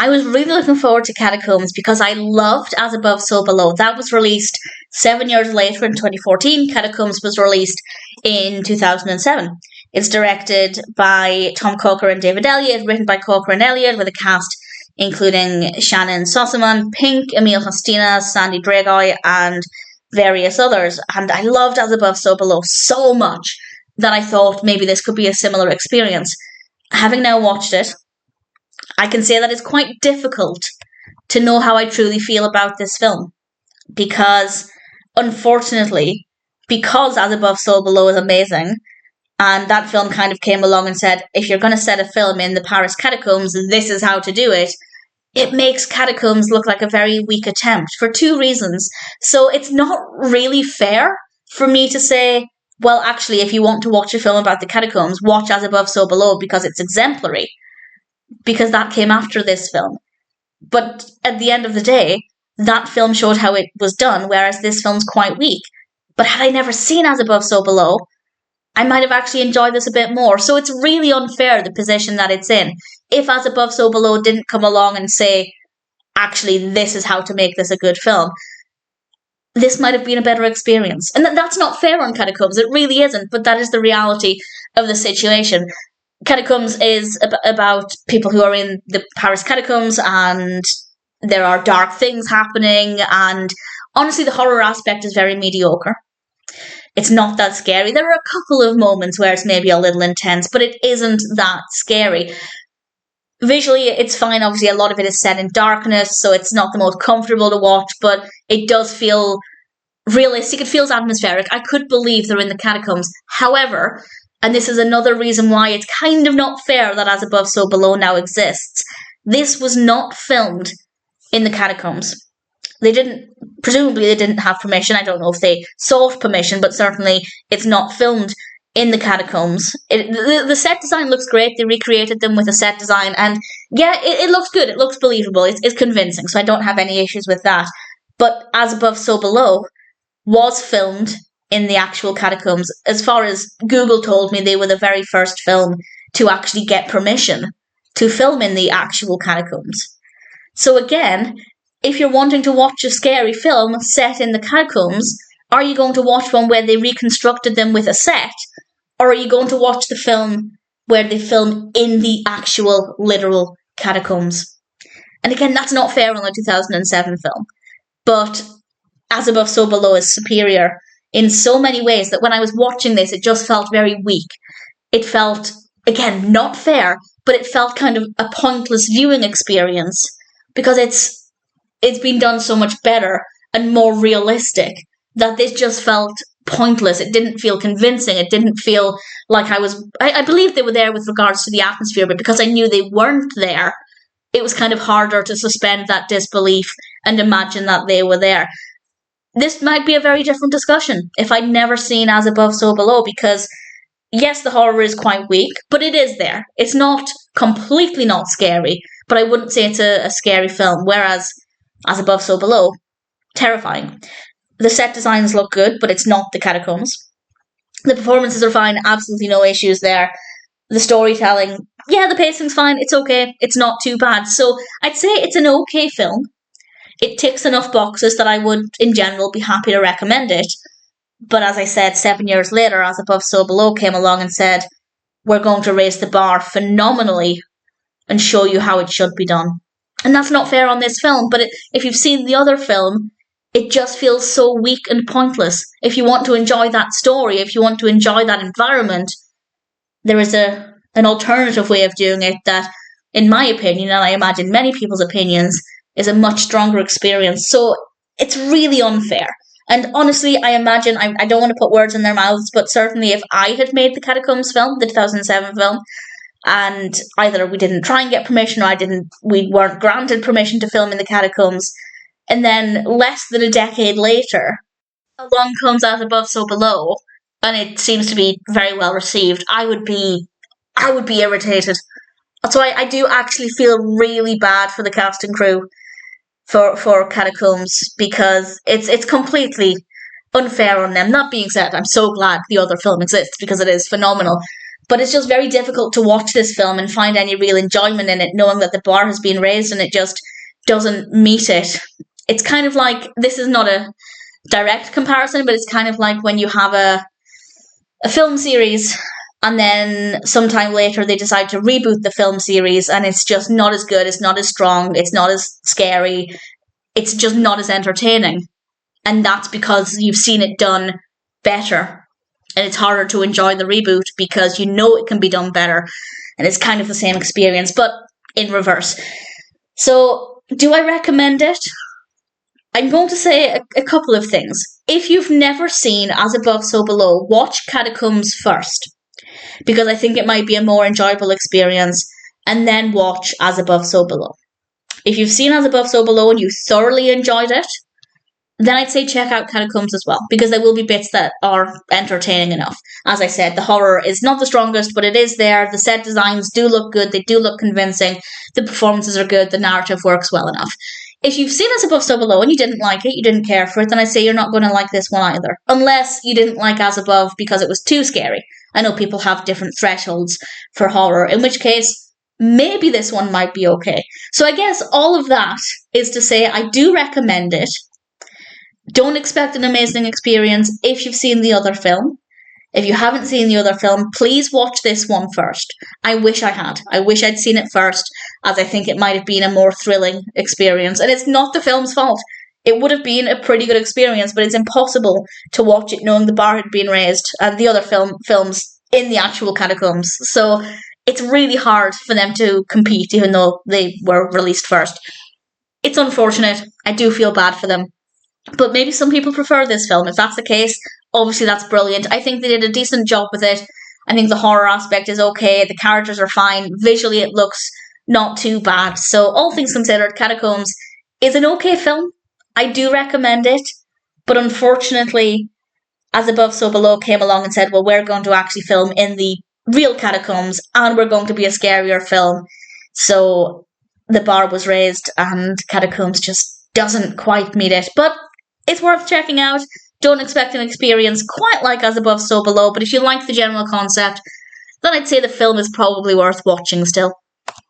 I was really looking forward to Catacombs because I loved As Above, So Below. That was released 7 years later in 2014. Catacombs was released in 2007. It's directed by Tomm Coker and David Elliot, written by Coker and Elliot, with a cast including Shannyn Sossamon, Pink, Emil Hoștină, Sandi Drăgoi, and various others. And I loved As Above, So Below so much that I thought maybe this could be a similar experience. Having now watched it, I can say that it's quite difficult to know how I truly feel about this film. Because, unfortunately, because As Above, So Below is amazing, and that film kind of came along and said, if you're going to set a film in the Paris catacombs, this is how to do it. It makes Catacombs look like a very weak attempt for two reasons. So it's not really fair for me to say, well, actually, if you want to watch a film about the catacombs, watch As Above, So Below because it's exemplary. Because that came after this film. But at the end of the day, that film showed how it was done, whereas this film's quite weak. But had I never seen As Above, So Below, I might have actually enjoyed this a bit more. So it's really unfair, the position that it's in. If As Above, So Below didn't come along and say, actually, this is how to make this a good film, this might have been a better experience. And that's not fair on Catacombs. It really isn't, but that is the reality of the situation. Catacombs is about people who are in the Paris catacombs, and there are dark things happening, and honestly, the horror aspect is very mediocre. It's not that scary. There are a couple of moments where it's maybe a little intense, but it isn't that scary. Visually, it's fine. Obviously, a lot of it is set in darkness, so it's not the most comfortable to watch, but it does feel realistic. It feels atmospheric. I could believe they're in the catacombs. However, and this is another reason why it's kind of not fair that As Above, So Below now exists, this was not filmed in the catacombs. Presumably they didn't have permission. I don't know if they sought permission, but certainly it's not filmed in the catacombs. The set design looks great. They recreated them with a set design, and yeah, it looks good. It looks believable. It's convincing, so I don't have any issues with that. But As Above, So Below was filmed in the actual catacombs. As far as Google told me, they were the very first film to actually get permission to film in the actual catacombs. So again, if you're wanting to watch a scary film set in the catacombs, are you going to watch one where they reconstructed them with a set? Or are you going to watch the film where they film in the actual literal catacombs? And again, that's not fair on the 2007 film. But As Above, So Below is superior in so many ways that when I was watching this, it just felt very weak. It felt, again, not fair, but it felt kind of a pointless viewing experience because it's been done so much better and more realistic that this just felt pointless. It didn't feel convincing. It didn't feel like I believe they were there with regards to the atmosphere, but because I knew they weren't there, it was kind of harder to suspend that disbelief and imagine that they were there. This might be a very different discussion if I'd never seen As Above, So Below, because yes, the horror is quite weak, but it is there. It's not completely not scary, but I wouldn't say it's a scary film, whereas As Above, So Below, terrifying. The set designs look good, but it's not the catacombs. The performances are fine, absolutely no issues there. The storytelling, yeah, the pacing's fine, it's okay, it's not too bad. So I'd say it's an okay film. It ticks enough boxes that I would, in general, be happy to recommend it. But as I said, 7 years later, As Above, So Below came along and said, we're going to raise the bar phenomenally and show you how it should be done. And that's not fair on this film, but if you've seen the other film, it just feels so weak and pointless. If you want to enjoy that story, if you want to enjoy that environment, there is an alternative way of doing it that, in my opinion, and I imagine many people's opinions, is a much stronger experience. So it's really unfair. And honestly, I imagine, I don't want to put words in their mouths, but certainly if I had made the Catacombs film, the 2007 film, and either we didn't try and get permission or we weren't granted permission to film in the catacombs, and then less than a decade later, along comes As Above, So Below, and it seems to be very well received, I would be irritated. So I do actually feel really bad for the cast and crew for Catacombs, because it's completely unfair on them. That being said, I'm so glad the other film exists because it is phenomenal. But it's just very difficult to watch this film and find any real enjoyment in it, knowing that the bar has been raised and it just doesn't meet it. It's kind of like, this is not a direct comparison, but it's kind of like when you have a film series and then sometime later they decide to reboot the film series and it's just not as good, it's not as strong, it's not as scary, it's just not as entertaining. And that's because you've seen it done better. And it's harder to enjoy the reboot because you know it can be done better. And it's kind of the same experience, but in reverse. So, do I recommend it? I'm going to say a couple of things. If you've never seen As Above, So Below, watch Catacombs first, because I think it might be a more enjoyable experience, and then watch As Above, So Below. If you've seen As Above, So Below and you thoroughly enjoyed it, then I'd say check out Catacombs as well, because there will be bits that are entertaining enough. As I said, the horror is not the strongest, but it is there. The set designs do look good. They do look convincing. The performances are good. The narrative works well enough. If you've seen As Above, So Below and you didn't like it, you didn't care for it, then I'd say you're not going to like this one either. Unless you didn't like As Above because it was too scary. I know people have different thresholds for horror, in which case maybe this one might be okay. So I guess all of that is to say I do recommend it. Don't expect an amazing experience if you've seen the other film. If you haven't seen the other film, please watch this one first. I wish I had. I wish I'd seen it first, as I think it might have been a more thrilling experience. And it's not the film's fault. It would have been a pretty good experience, but it's impossible to watch it knowing the bar had been raised and the other films in the actual Catacombs. So it's really hard for them to compete, even though they were released first. It's unfortunate. I do feel bad for them. But maybe some people prefer this film. If that's the case, obviously that's brilliant. I think they did a decent job with it. I think the horror aspect is okay. The characters are fine. Visually, it looks not too bad. So, all things considered, Catacombs is an okay film. I do recommend it. But unfortunately, As Above, So Below came along and said, well, we're going to actually film in the real Catacombs and we're going to be a scarier film. So, the bar was raised and Catacombs just doesn't quite meet it. But it's worth checking out. Don't expect an experience quite like As Above, So Below, but if you like the general concept, then I'd say the film is probably worth watching still.